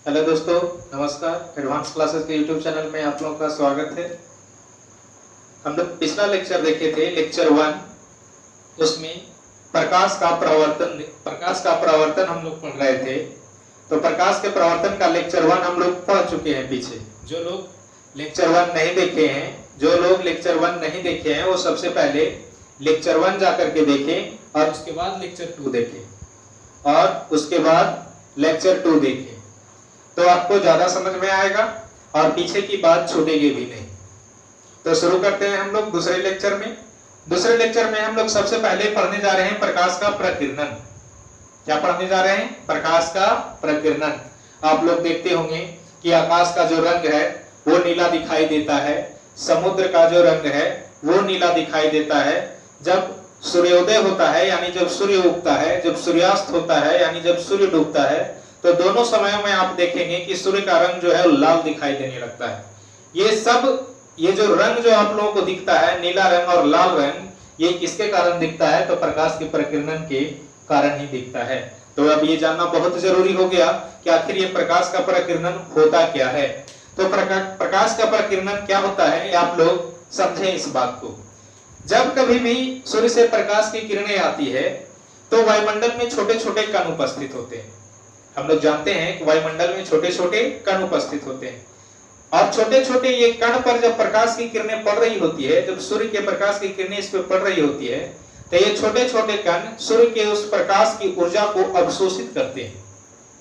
Hello दोस्तों, नमस्कार। Advance classes के यूट्यूब चैनल में आप लोगों का स्वागत है। हम लोग पिछला लेक्चर देखे थे, लेक्चर 1। उसमें प्रकाश का प्रवर्तन हम लोग पढ़ रहे थे। तो प्रकाश के प्रवर्तन का लेक्चर 1 हम लोग पढ़ चुके हैं पीछे। जो लोग लेक्चर 1 नहीं देखे हैं वो सबसे पहले लेक्चर 1 जाकर के देखें और उसके बाद लेक्चर 2 देखें और उसके बाद लेक्चर 2 देखें, तो आपको ज्यादा समझ में आएगा और पीछे की बात छूटेगी भी नहीं। तो शुरू करते हैं हम लोग दूसरे लेक्चर में हम लोग सबसे पहले पढ़ने जा रहे हैं प्रकाश का प्रकीर्णन। क्या पढ़ने जा रहे हैं? प्रकाश का प्रकीर्णन। आप लोग देखते होंगे कि आकाश का जो रंग है वो नीला दिखाई देता है, समुद्र का जो रंग है वो नीला दिखाई देता है। जब सूर्योदय होता है यानी जब सूर्य उगता है, जब सूर्यास्त होता है यानी जब सूर्य डूबता है, तो दोनों समयों में आप देखेंगे कि सूर्य का रंग जो है लाल दिखाई देने लगता है। ये जो रंग जो आप लोगों को दिखता है, नीला रंग और लाल रंग, ये किसके कारण दिखता है? तो प्रकाश के प्रकीर्णन के कारण ही दिखता है। तो अब ये जानना बहुत जरूरी हो गया कि आखिर ये प्रकाश का प्रकीर्णन होता क्या है। तो प्रकाश का प्रकीर्णन क्या होता है, आप लोग समझें इस बात को। जब कभी भी सूर्य से प्रकाश की किरणें आती है तो वायुमंडल में छोटे छोटे कण उपस्थित होते हैं। हम लोग जानते हैं कि वायुमंडल में छोटे छोटे कण उपस्थित होते हैं और छोटे छोटे ये कण पर जब प्रकाश की किरणें पड़ रही होती है, जब सूर्य के प्रकाश की किरणें इस पर पड़ रही होती है, तो ये छोटे छोटे कण सूर्य के उस प्रकाश की ऊर्जा को अवशोषित करते हैं।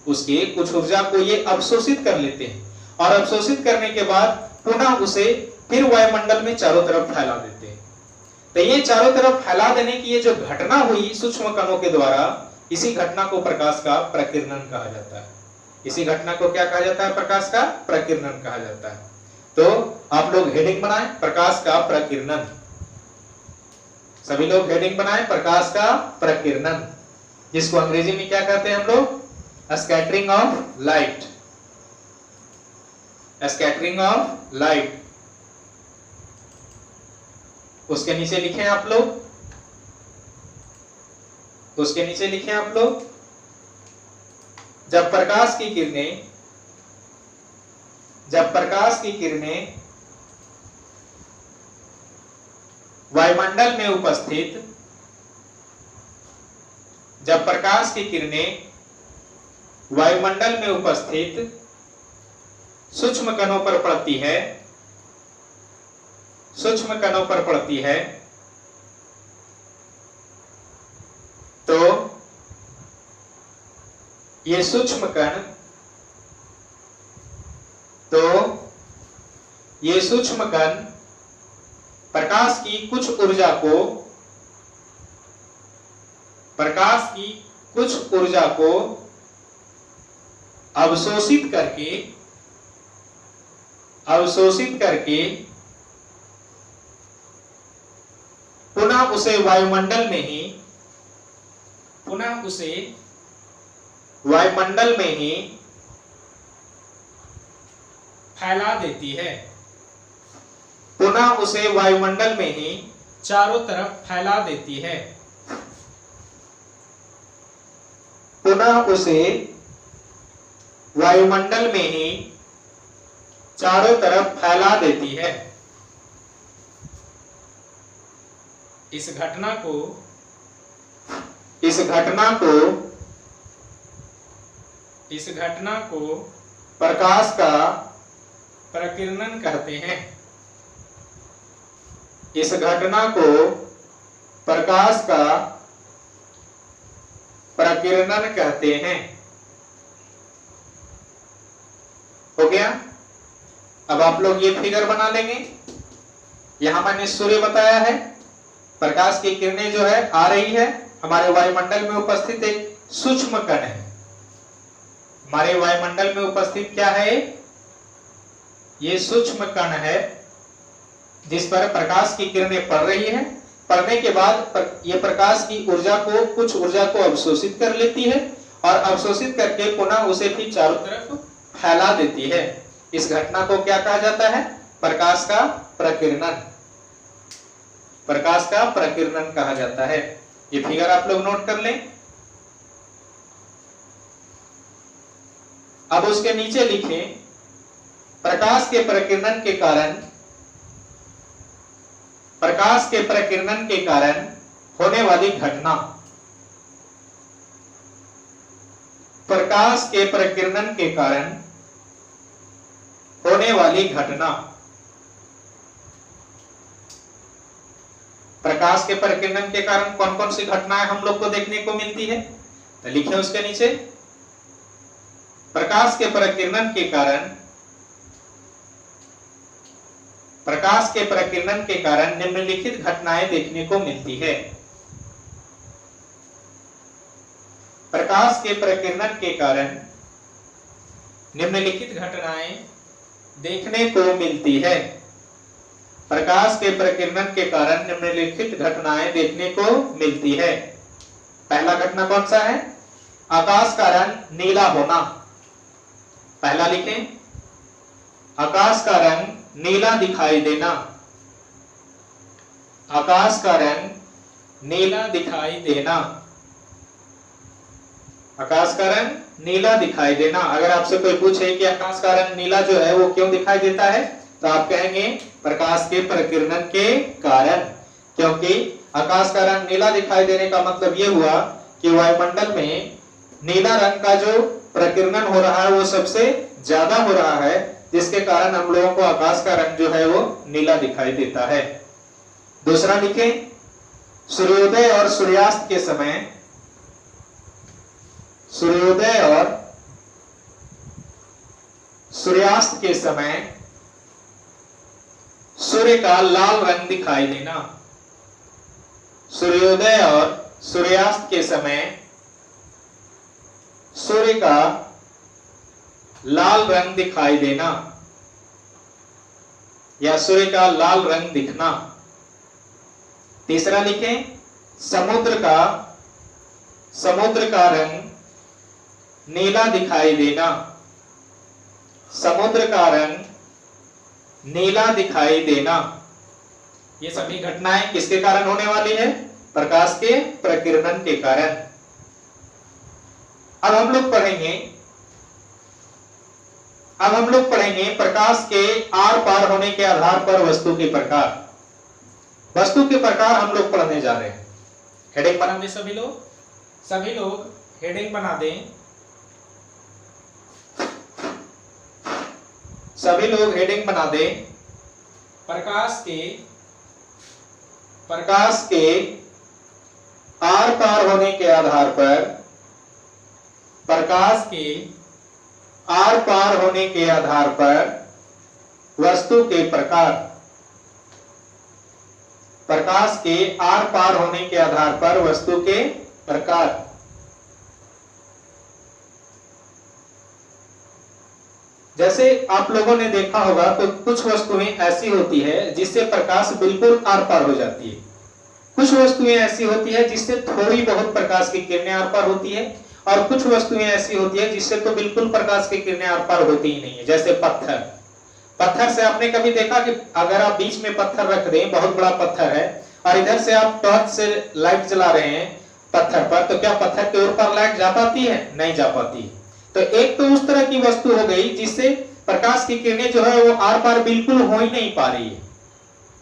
उसकी कुछ ऊर्जा को ये अवशोषित कर लेते हैं और अवशोषित करने के बाद पुनः उसे फिर वायुमंडल में चारों तरफ फैला देते हैं। तो ये चारों तरफ फैला देने की ये जो घटना हुई सूक्ष्म कणों के द्वारा, इसी घटना को प्रकाश का प्रकीर्णन कहा जाता है। इसी घटना को क्या कहा जाता है? प्रकाश का प्रकीर्णन कहा जाता है। तो आप लोग हेडिंग बनाएं, प्रकाश का प्रकीर्णन। सभी लोग हेडिंग बनाएं, प्रकाश का प्रकीर्णन, जिसको अंग्रेजी में क्या कहते हैं हम लोग? Scattering of light. Scattering of light. उसके नीचे लिखें आप लोग, जब प्रकाश की किरणें वायुमंडल में उपस्थित सूक्ष्म कणों पर पड़ती है, तो ये सूक्ष्म कण प्रकाश की कुछ ऊर्जा को अवशोषित करके पुनः उसे वायुमंडल में ही फैला देती है। पुनः उसे वायुमंडल में ही चारों तरफ फैला देती है। पुनः उसे वायुमंडल में ही चारों तरफ फैला देती है। इस घटना को प्रकाश का प्रकीर्णन कहते हैं। इस घटना को प्रकाश का प्रकीर्णन कहते हैं। हो गया? अब आप लोग ये फिगर बना लेंगे। यहां मैंने सूर्य बताया है, प्रकाश की किरणें जो है आ रही है, हमारे वायुमंडल में उपस्थित एक सूक्ष्म कण है। हमारे वायुमंडल में उपस्थित क्या है? ये सूक्ष्म कण है जिस पर प्रकाश की किरणें पड़ रही है। पड़ने के बाद ये प्रकाश की कुछ ऊर्जा को अवशोषित कर लेती है और अवशोषित करके पुनः उसे फिर चारों तरफ फैला देती है। इस घटना को क्या कहा जाता है? प्रकाश का प्रकीर्णन। प्रकाश का प्रकीर्णन कहा जाता है। ये फिगर आप लोग नोट कर लें। अब उसके नीचे लिखें प्रकाश के प्रकीर्णन के कारण होने वाली घटना। प्रकाश के प्रकीर्णन के कारण होने वाली घटना। प्रकाश के प्रकीर्णन के कारण कौन कौन सी घटनाएं हम लोग को देखने को मिलती है, तो लिखे उसके नीचे प्रकाश के प्रकीर्णन के कारण निम्नलिखित घटनाएं देखने को मिलती है। प्रकाश के प्रकीर्णन के कारण निम्नलिखित घटनाएं देखने को मिलती है। प्रकाश के प्रकीर्णन के कारण निम्नलिखित घटनाएं देखने को मिलती है। पहला घटना कौन सा है? आकाश का रंग नीला होना। पहला लिखें, आकाश का रंग नीला दिखाई देना। आकाश का रंग नीला दिखाई देना। आकाश का रंग नीला दिखाई देना। अगर आपसे कोई पूछे कि आकाश का रंग नीला जो है वो क्यों दिखाई देता है, तो आप कहेंगे प्रकाश के प्रकीर्णन के कारण। क्योंकि आकाश का रंग नीला दिखाई देने का मतलब ये हुआ कि वायुमंडल में नीला रंग का जो प्रकीर्णन हो रहा है वो सबसे ज्यादा हो रहा है, जिसके कारण हम लोगों को आकाश का रंग जो है वो नीला दिखाई देता है। दूसरा लिखें, सूर्योदय और सूर्यास्त के समय सूर्योदय और सूर्यास्त के समय सूर्य का लाल रंग दिखाई देना। सूर्योदय और सूर्यास्त के समय सूर्य का लाल रंग दिखाई देना या सूर्य का लाल रंग दिखना। तीसरा लिखें, समुद्र का रंग नीला दिखाई देना। समुद्र का रंग नीला दिखाई देना। ये सभी घटनाएं किसके कारण होने वाली है? प्रकाश के प्रकीर्णन के कारण। अब हम लोग पढ़ेंगे प्रकाश के आर पार होने के आधार पर वस्तु के प्रकार। वस्तु के प्रकार हम लोग पढ़ने जा रहे हैं। हेडिंग बना दें सभी लोग हेडिंग बना दें। सभी लोग हेडिंग बना दें। प्रकाश के आर पार होने के आधार पर, प्रकाश के आर पार होने के आधार पर वस्तु के प्रकार। प्रकाश के आर पार होने के आधार पर वस्तु के प्रकार। जैसे आप लोगों ने देखा होगा तो कुछ वस्तुएं ऐसी होती है जिससे प्रकाश बिल्कुल आर पार हो जाती है। कुछ वस्तुएं ऐसी होती है जिससे थोड़ी बहुत प्रकाश की किरणें आर पार होती है, और कुछ वस्तुएं ऐसी होती है जिससे तो बिल्कुल प्रकाश की किरणें आर पार होती ही नहीं है। जैसे पत्थर से आपने कभी देखा कि अगर आप बीच में पत्थर रख दें, बहुत बड़ा पत्थर है, और इधर से आप टॉर्च से लाइट जला रहे हैं पत्थर पर, तो क्या पत्थर के ऊपर लाइट जा पाती है? नहीं जा पाती। तो एक तो उस तरह की वस्तु हो गई जिससे प्रकाश की किरणें जो है वो आर पार बिल्कुल हो ही नहीं पा रही है।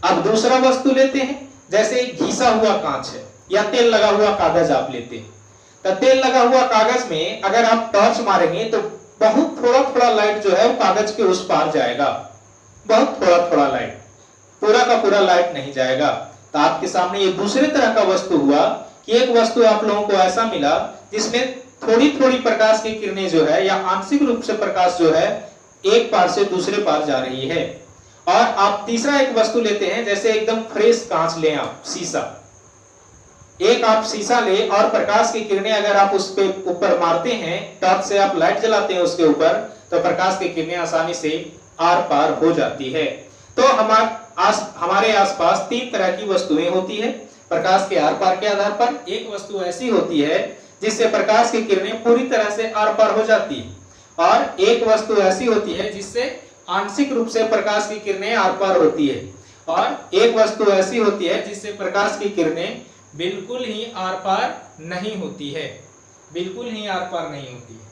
अब दूसरा वस्तु लेते हैं, जैसे घिसा हुआ कांच है या तेल लगा हुआ कागज आप लेते हैं। तो तेल लगा हुआ कागज में अगर आप टॉर्च मारेंगे तो बहुत थोड़ा लाइट जो है वो कागज के उस पार जाएगा। बहुत थोड़ा लाइट, पूरा का पूरा लाइट नहीं जाएगा। तो आपके सामने ये दूसरे तरह का वस्तु हुआ कि एक वस्तु आप लोगों को ऐसा मिला जिसमें थोड़ी प्रकाश की किरणें जो है या आंशिक रूप से प्रकाश जो है एक पार से दूसरे पार जा रही है। और आप तीसरा एक वस्तु लेते हैं, जैसे एकदम फ्रेश कांच लें आप, शीशा। एक आप शीशा ले और प्रकाश की किरणें अगर आप उस पे ऊपर मारते हैं, टॉर्च से आप लाइट जलाते हैं उसके ऊपर, तो प्रकाश की किरणें आसानी से आर पार हो जाती है। तो हमारे आसपास तीन तरह की वस्तुएं होती है प्रकाश के आर पार के आधार पर। एक वस्तु ऐसी होती है जिससे प्रकाश की किरणें पूरी तरह से आर पार हो जाती है, और एक वस्तु ऐसी होती है जिससे आंशिक रूप से प्रकाश की किरणें आर पार होती है, और एक वस्तु ऐसी होती है जिससे प्रकाश की किरणें बिल्कुल ही आर पार नहीं होती है। बिल्कुल ही आर पार नहीं होती है।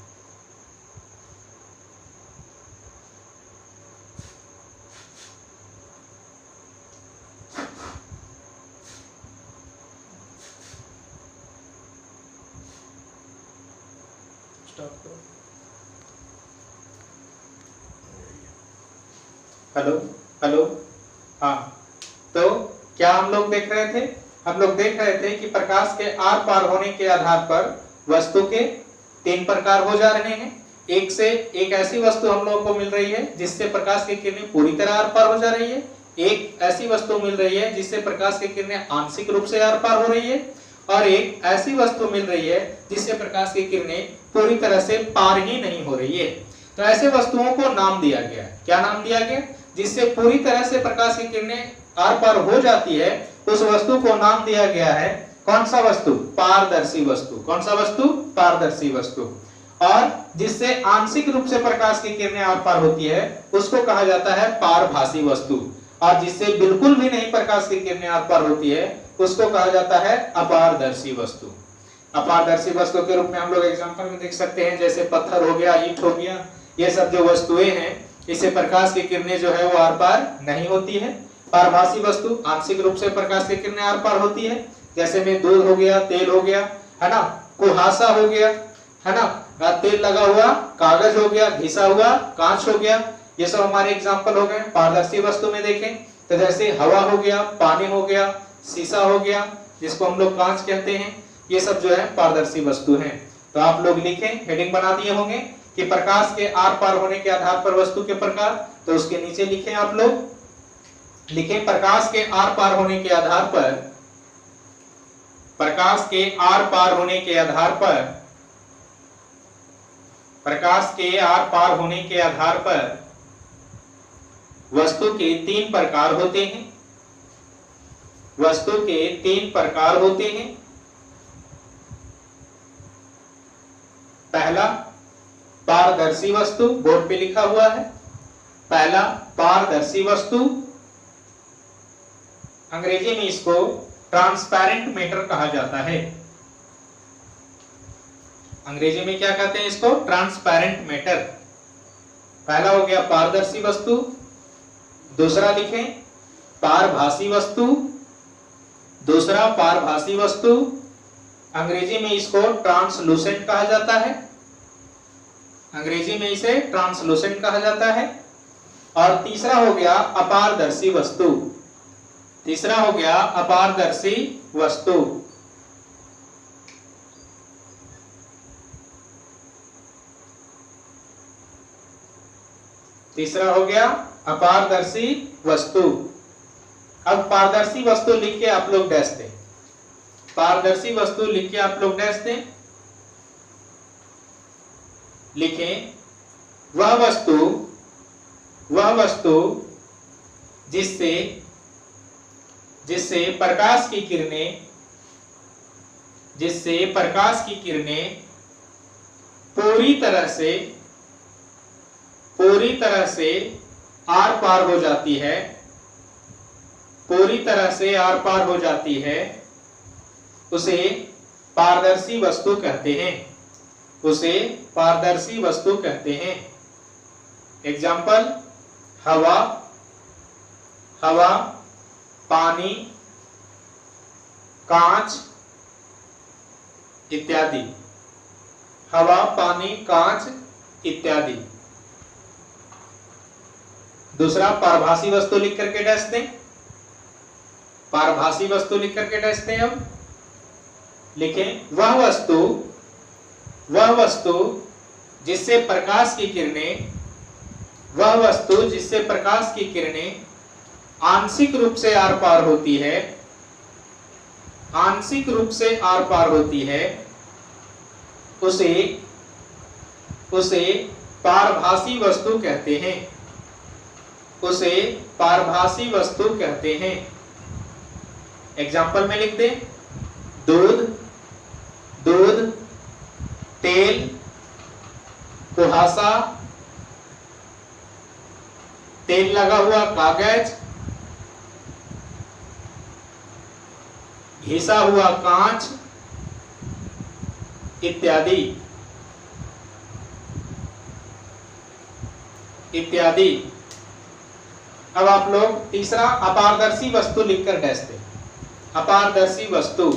स्टॉप करो। हेलो हेलो, हाँ, तो क्या हम लोग देख रहे थे? हम लोग देख रहे थे कि प्रकाश के आर पार होने के आधार पर वस्तु के 3 प्रकार हो जा रहे हैं। एक से एक ऐसी वस्तु हम लोगों को मिल रही है जिससे प्रकाश की किरणें पूरी तरह आर पार हो जा रही है। एक ऐसी वस्तु मिल रही है जिससे प्रकाश की किरणें आंशिक रूप से आर पार हो रही है, और एक ऐसी वस्तु मिल रही है जिससे प्रकाश की किरणें पूरी तरह से पार ही नहीं हो रही है। तो ऐसे वस्तुओं को नाम दिया गया। क्या नाम दिया गया? जिससे पूरी तरह से प्रकाश की किरणें आर पार हो जाती है, उस वस्तु को नाम दिया गया है कौन सा वस्तु? पारदर्शी वस्तु। कौन सा वस्तु? पारदर्शी वस्तु। और जिससे आंशिक रूप से प्रकाश की किरणें आर पार होती है उसको कहा जाता है पारभासी वस्तु, और जिससे बिल्कुल भी नहीं प्रकाश की किरणें आर पार होती है उसको कहा जाता है अपारदर्शी वस्तु। अपारदर्शी वस्तु के रूप में हम लोग एग्जांपल में देख सकते हैं, जैसे पत्थर हो गया, ईंट हो गया, ये सब जो वस्तुएं हैं इससे प्रकाश की किरणें जो है वो आर पार नहीं होती है। पारभासी वस्तु आंशिक रूप से प्रकाश की किरणें आर पार होती है, जैसे में दूध हो गया, तेल हो गया, है ना, कुहासा हो गया, है ना, तेल लगा हुआ कागज हो गया, घिसा हुआ कांच हो गया, ये सब हमारे एग्जांपल हो गए पारदर्शी वस्तु में। देखें तो जैसे हवा हो गया, पानी हो गया, शीशा हो गया जिसको हम लोग कांच कहते हैं, ये सब जो है पारदर्शी वस्तु हैं। तो आप लोग लिखें, हेडिंग बना दिए होंगे कि प्रकाश के आर पार होने के आधार पर वस्तु के प्रकार, तो उसके नीचे लिखें, आप लोग लिखें प्रकाश के आर पार होने के आधार पर, प्रकाश के आर पार होने के आधार पर, प्रकाश के आर पार होने के आधार पर वस्तु के 3 प्रकार होते हैं। वस्तु के 3 प्रकार होते हैं। पहला पारदर्शी वस्तु, बोर्ड पे लिखा हुआ है, पहला पारदर्शी वस्तु, अंग्रेजी में इसको ट्रांसपेरेंट मैटर कहा जाता है। अंग्रेजी में क्या कहते हैं इसको? Transparent matter. पहला हो गया पारदर्शी वस्तु, दूसरा लिखें पारभासी वस्तु, दूसरा पारभासी वस्तु, अंग्रेजी में इसको ट्रांसलूसेंट कहा जाता है, अंग्रेजी में इसे ट्रांसलूसेंट कहा जाता है। और तीसरा हो गया अपारदर्शी वस्तु, तीसरा हो गया अपारदर्शी वस्तु। तीसरा हो गया अपारदर्शी वस्तु। अब पारदर्शी वस्तु लिख के आप लोग डैश दें, पारदर्शी वस्तु लिख के आप लोग डैश दें। लिखें वह वस्तु जिससे प्रकाश की किरणें, जिससे प्रकाश की किरणें पूरी तरह से आर पार हो जाती है, पूरी तरह से आर पार हो जाती है, उसे पारदर्शी वस्तु कहते हैं, उसे पारदर्शी वस्तु कहते हैं। एग्जाम्पल हवा, हवा, पानी, कांच इत्यादि, हवा, पानी, कांच इत्यादि। दूसरा पारभासी वस्तु लिख करके डैश दें, पारभासी वस्तु लिख करके डैश दें। अब लिखें वह वस्तु जिससे प्रकाश की किरणें, वह वस्तु जिससे प्रकाश की किरणें आंशिक रूप से आर पार होती है, आंशिक रूप से आर पार होती है, उसे पारभासी वस्तु कहते हैं, उसे पारभासी वस्तु कहते हैं। एग्जाम्पल में लिख दें दूध, तेल, कुहासा, तेल लगा हुआ कागज, घिसा हुआ कांच इत्यादि इत्यादि। अब आप लोग तीसरा अपारदर्शी वस्तु लिखकर डैश दें, अपारदर्शी वस्तु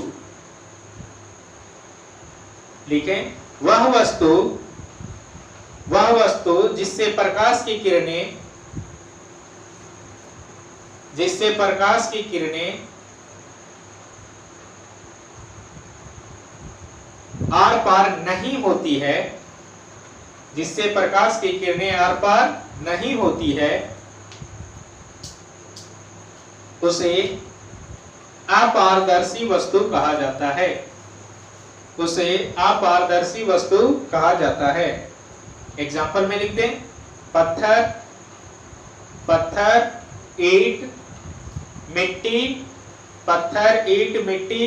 लिखें वह वस्तु वह वस्तु जिससे प्रकाश की किरणें आर पार नहीं होती है, जिससे प्रकाश की किरणें आर पार नहीं होती है, उसे अपारदर्शी वस्तु कहा जाता है। उसे अपारदर्शी वस्तु कहा जाता है। एग्जाम्पल में लिख दें, पत्थर, ईंट, मिट्टी, पत्थर, ईंट, मिट्टी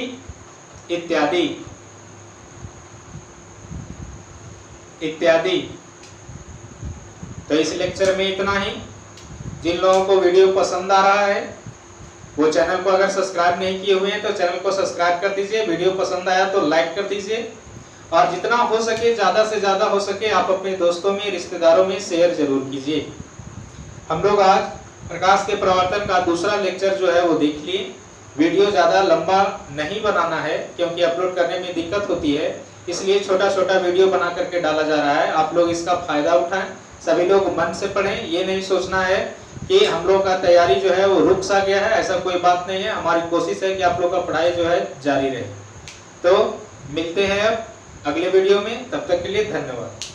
इत्यादि। तो इस लेक्चर में इतना ही। जिन लोगों को वीडियो पसंद आ रहा है वो चैनल को अगर सब्सक्राइब नहीं किए हुए हैं तो चैनल को सब्सक्राइब कर दीजिए। वीडियो पसंद आया तो लाइक कर दीजिए और जितना हो सके, ज्यादा से ज्यादा हो सके, आप अपने दोस्तों में, रिश्तेदारों में शेयर जरूर कीजिए। हम लोग आज प्रकाश के प्रवर्तन का दूसरा लेक्चर जो है वो देख लिए। वीडियो ज्यादा लंबा नहीं बनाना है क्योंकि अपलोड करने में दिक्कत होती है, इसलिए छोटा छोटा वीडियो बना करके डाला जा रहा है। आप लोग इसका फायदा उठाएं, सभी लोग मन से पढ़ें। ये नहीं सोचना है कि हम लोग का तैयारी जो है वो रुक सा गया है, ऐसा कोई बात नहीं है। हमारी कोशिश है कि आप लोग का पढ़ाई जो है जारी रहे। तो मिलते हैं अब अगले वीडियो में, तब तक के लिए धन्यवाद।